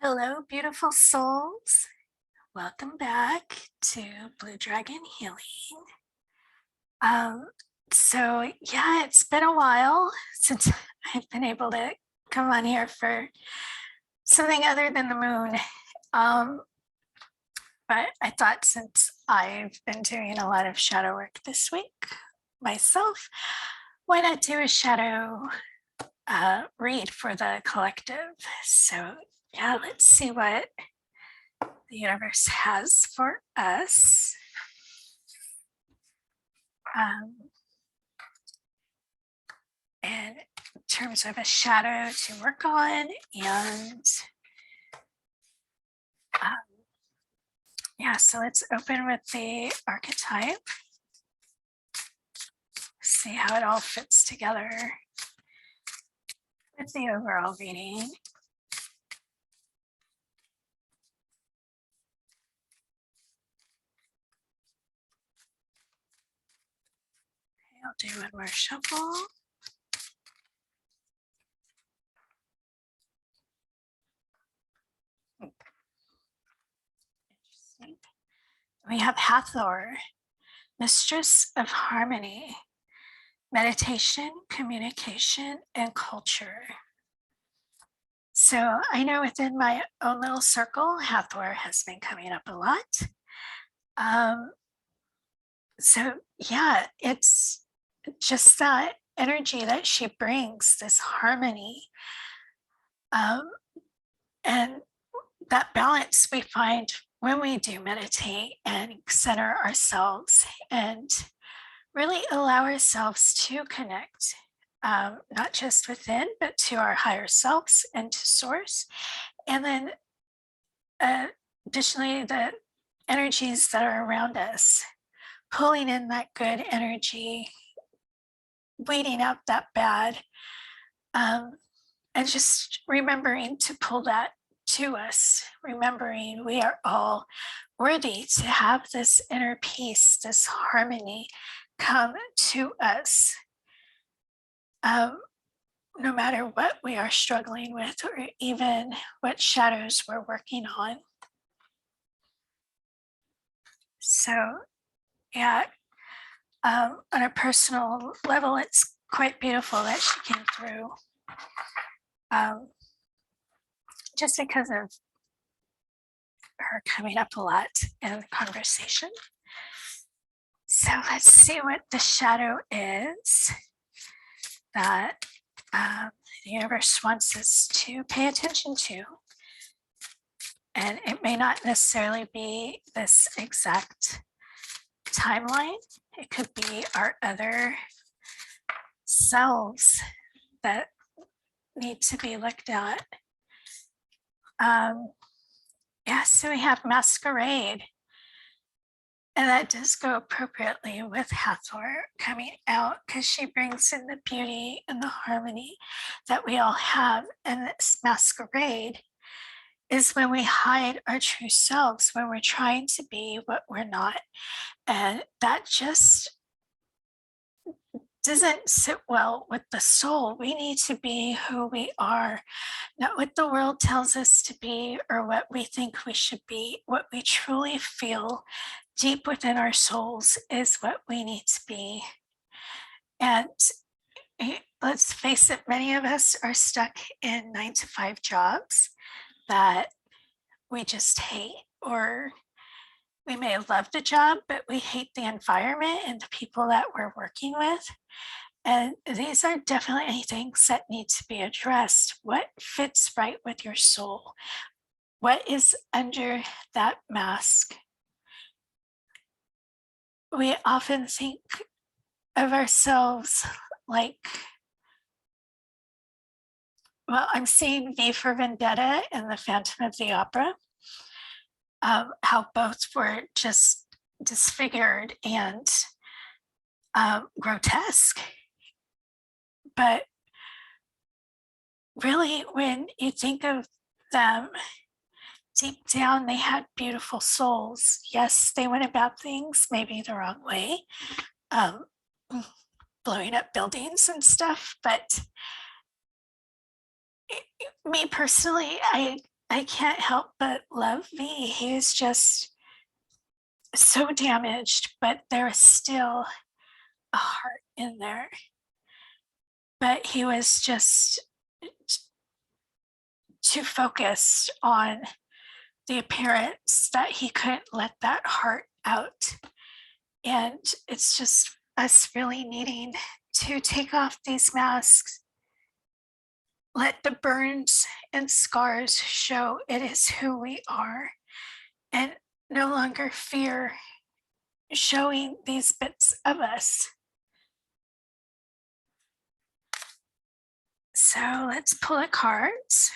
Hello, beautiful souls. Welcome back to Blue Dragon Healing. Um, yeah, it's been a while since I've been able to come on here for something other than the moon. Um, but I thought since I've been doing a lot of shadow work this week myself, why not do a shadow read for the collective? So yeah, let's see what the universe has for us. Um, and in terms of a shadow to work on. And um, yeah, so let's open with the archetype, see how it all fits together with the overall reading. I'll do one more shuffle. Interesting. We have Hathor, Mistress of Harmony, Meditation, Communication, and Culture. So I know within my own little circle, Hathor has been coming up a lot. So yeah, it's just that energy that she brings, this harmony, um, and that balance we find when we do meditate and center ourselves and really allow ourselves to connect, not just within, but to our higher selves and to source. And then additionally, the energies that are around us, pulling in that good energy, weeding out that bad, um, and just remembering to pull that to us, remembering we are all worthy to have this inner peace, this harmony come to us, no matter what we are struggling with or even what shadows we're working on. So, yeah, on a personal level, it's quite beautiful that she came through. Just because of her coming up a lot in the conversation. So let's see what the shadow is that the universe wants us to pay attention to. And it may not necessarily be this exact timeline. It could be our other selves that need to be looked at. Yeah, so we have Masquerade. And that does go appropriately with Hathor coming out because she brings in the beauty and the harmony that we all have. And this masquerade is when we hide our true selves, when we're trying to be what we're not. And that just doesn't sit well with the soul. We need to be who we are, not what the world tells us to be or what we think we should be. What we truly feel deep within our souls is what we need to be. And let's face it, many of us are stuck in 9-to-5 jobs that we just hate, or we may love the job, but we hate the environment and the people that we're working with. And these are definitely things that need to be addressed. What fits right with your soul? What is under that mask? We often think of ourselves like, well, I'm seeing V for Vendetta and the Phantom of the Opera, how both were just disfigured and grotesque. But really, when you think of them, deep down, they had beautiful souls. Yes, they went about things maybe the wrong way, um, blowing up buildings and stuff. But me personally, I can't help but love V. He was just so damaged, but there was still a heart in there. But he was just too focused on the appearance that he couldn't let that heart out. And it's just us really needing to take off these masks, let the burns and scars show it is who we are, and no longer fear showing these bits of us. So let's pull the cards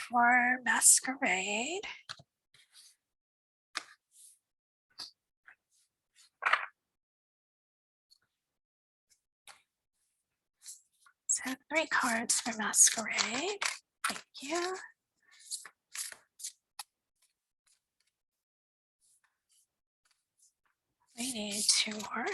for Masquerade. So 3 cards for Masquerade. Thank you. We need 2 more.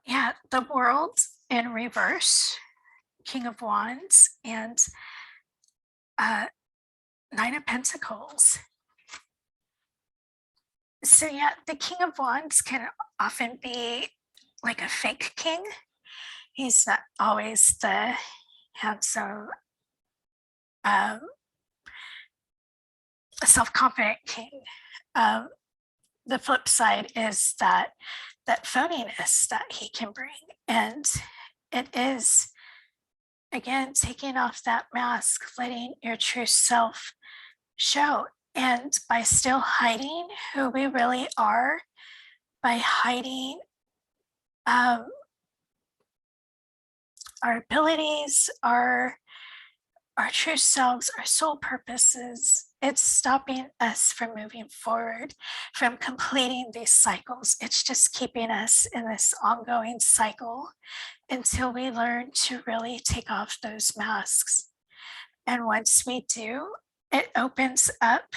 Yeah, the World in reverse, King of Wands, and 9 of Pentacles. So yeah, the King of Wands can often be like a fake king. He's not always the handsome, um, self-confident king. The flip side is that phoniness that he can bring, and it is again taking off that mask, letting your true self show. And by still hiding who we really are, by hiding our abilities, our true selves, our soul purposes, it's stopping us from moving forward, from completing these cycles. It's just keeping us in this ongoing cycle until we learn to really take off those masks. And once we do, it opens up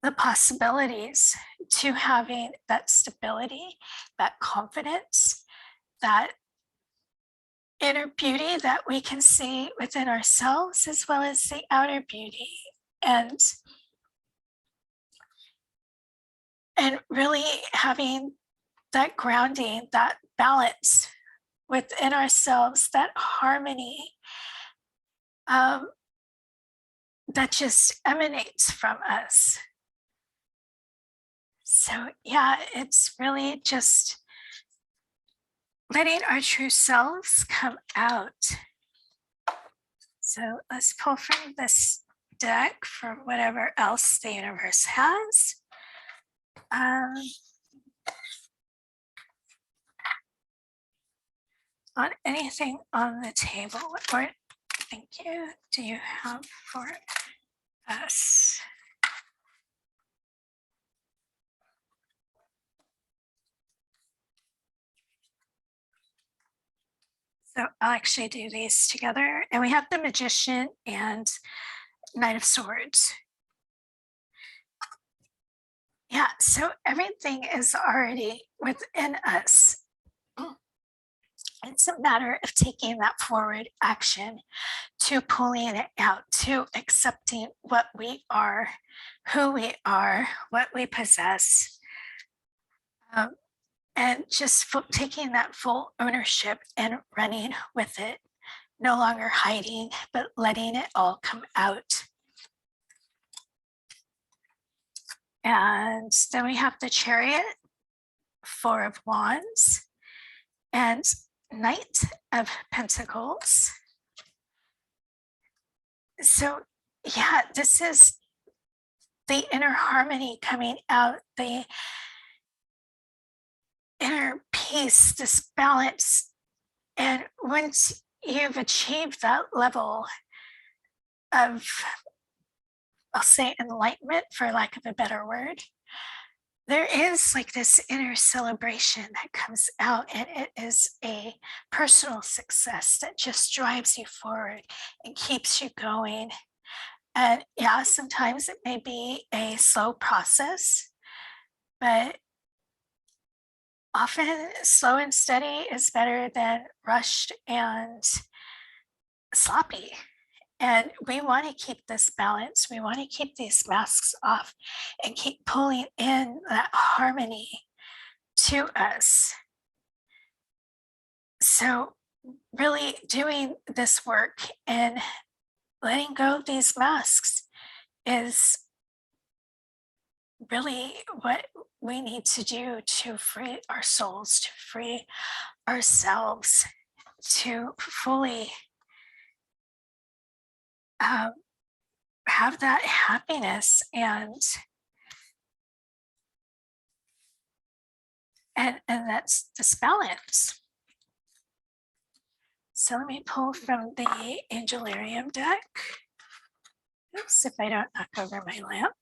the possibilities to having that stability, that confidence, that inner beauty that we can see within ourselves, as well as the outer beauty. And really having that grounding, that balance within ourselves, that harmony that just emanates from us. So yeah, it's really just letting our true selves come out. So let's pull from this deck for whatever else the universe has. On anything on the table, or thank you, do you have for us? So I'll actually do these together. And we have the Magician and Knight of Swords. Yeah, so everything is already within us. It's a matter of taking that forward action, to pulling it out, to accepting what we are, who we are, what we possess, and just taking that full ownership and running with it, no longer hiding, but letting it all come out. And then we have the Chariot, 4 of Wands, and Knight of Pentacles. So yeah, this is the inner harmony coming out, the inner peace, this balance. And once you've achieved that level of, I'll say, enlightenment, for lack of a better word, there is like this inner celebration that comes out, and it is a personal success that just drives you forward and keeps you going. And yeah, sometimes it may be a slow process, but often slow and steady is better than rushed and sloppy. And we want to keep this balance. We want to keep these masks off and keep pulling in that harmony to us. So, really doing this work and letting go of these masks is really what we need to do to free our souls, to free ourselves, to fully um, have that happiness and that's this balance. So let me pull from the Angelarium deck. Oops, if I don't knock over my lamp.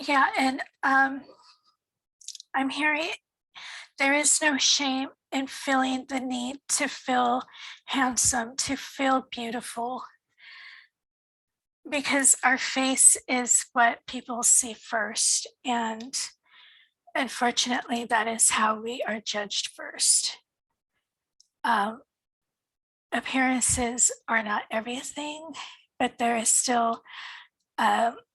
Yeah, and I'm hearing there is no shame in feeling the need to feel handsome, to feel beautiful, because our face is what people see first. And unfortunately, that is how we are judged first. Um, Appearances are not everything, but there is still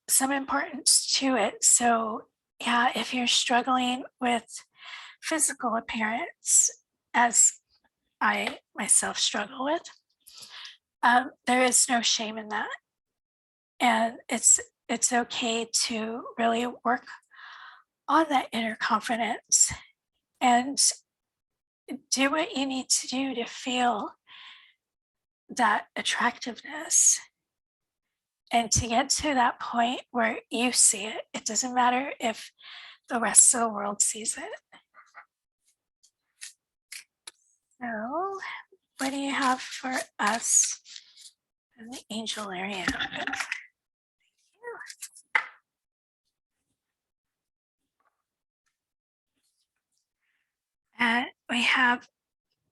some importance to it. So, yeah, if you're struggling with physical appearance, as I myself struggle with, there is no shame in that, and it's okay to really work on that inner confidence and do what you need to do to feel that attractiveness and to get to that point where you see it. It doesn't matter if the rest of the world sees it. So, what do you have for us in the angel area? And we have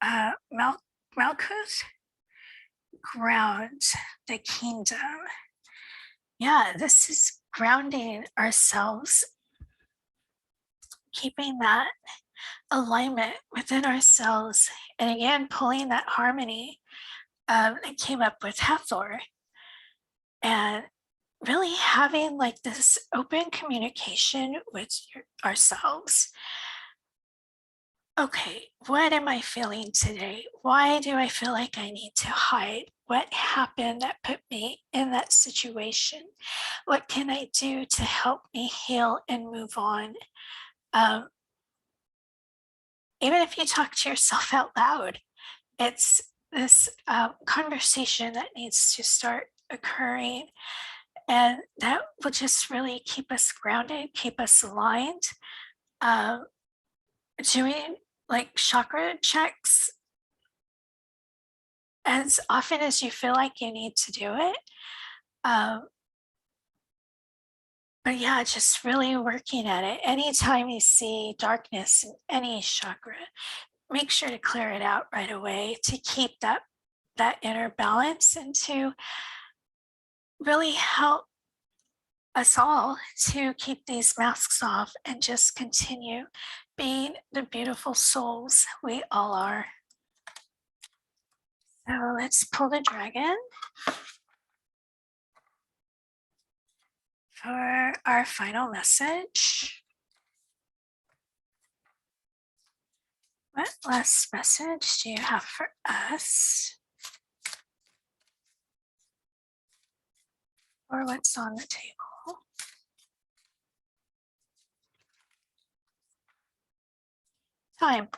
Malkuth grounds the kingdom. Yeah, this is grounding ourselves, keeping that alignment within ourselves, and again, pulling that harmony that came up with Hathor, and really having like this open communication with ourselves. Okay, what am I feeling today? Why do I feel like I need to hide? What happened that put me in that situation? What can I do to help me heal and move on? Um, Even if you talk to yourself out loud, it's this conversation that needs to start occurring. And that will just really keep us grounded, keep us aligned. Um, Doing like chakra checks as often as you feel like you need to do it. Um, but yeah, just really working at it. Anytime you see darkness in any chakra, make sure to clear it out right away to keep that inner balance and to really help us all to keep these masks off and just continue being the beautiful souls we all are. So let's pull the dragon for our final message. What last message do you have for us? Or what's on the table? Time.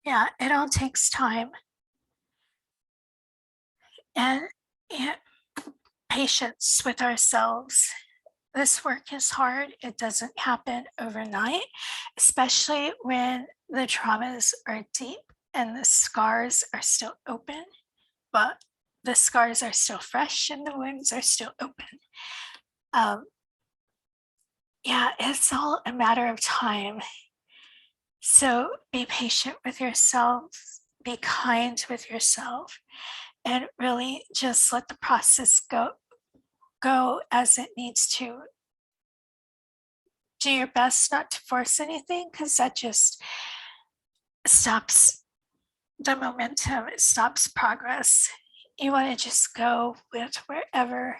Yeah, it all takes time. And yeah, patience with ourselves. This work is hard. It doesn't happen overnight, especially when the traumas are deep and the scars are still open, but the scars are still fresh and the wounds are still open. Um, yeah, it's all a matter of time. So be patient with yourself, be kind with yourself, and really just let the process go as it needs to. Do your best not to force anything because that just stops the momentum, it stops progress. You want to just go with wherever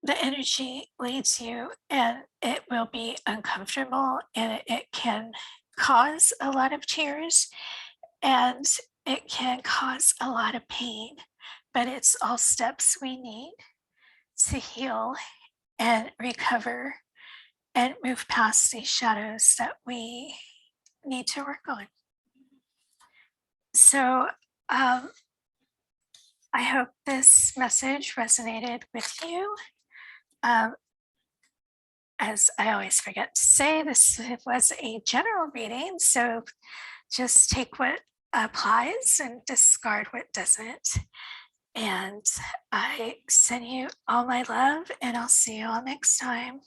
the energy leads you, and it will be uncomfortable and it can cause a lot of tears and it can cause a lot of pain, but it's all steps we need to heal and recover and move past these shadows that we need to work on. So, um, I hope this message resonated with you. Um, as I always forget to say, this was a general reading, so just take what applies and discard what doesn't. And I send you all my love, and I'll see you all next time.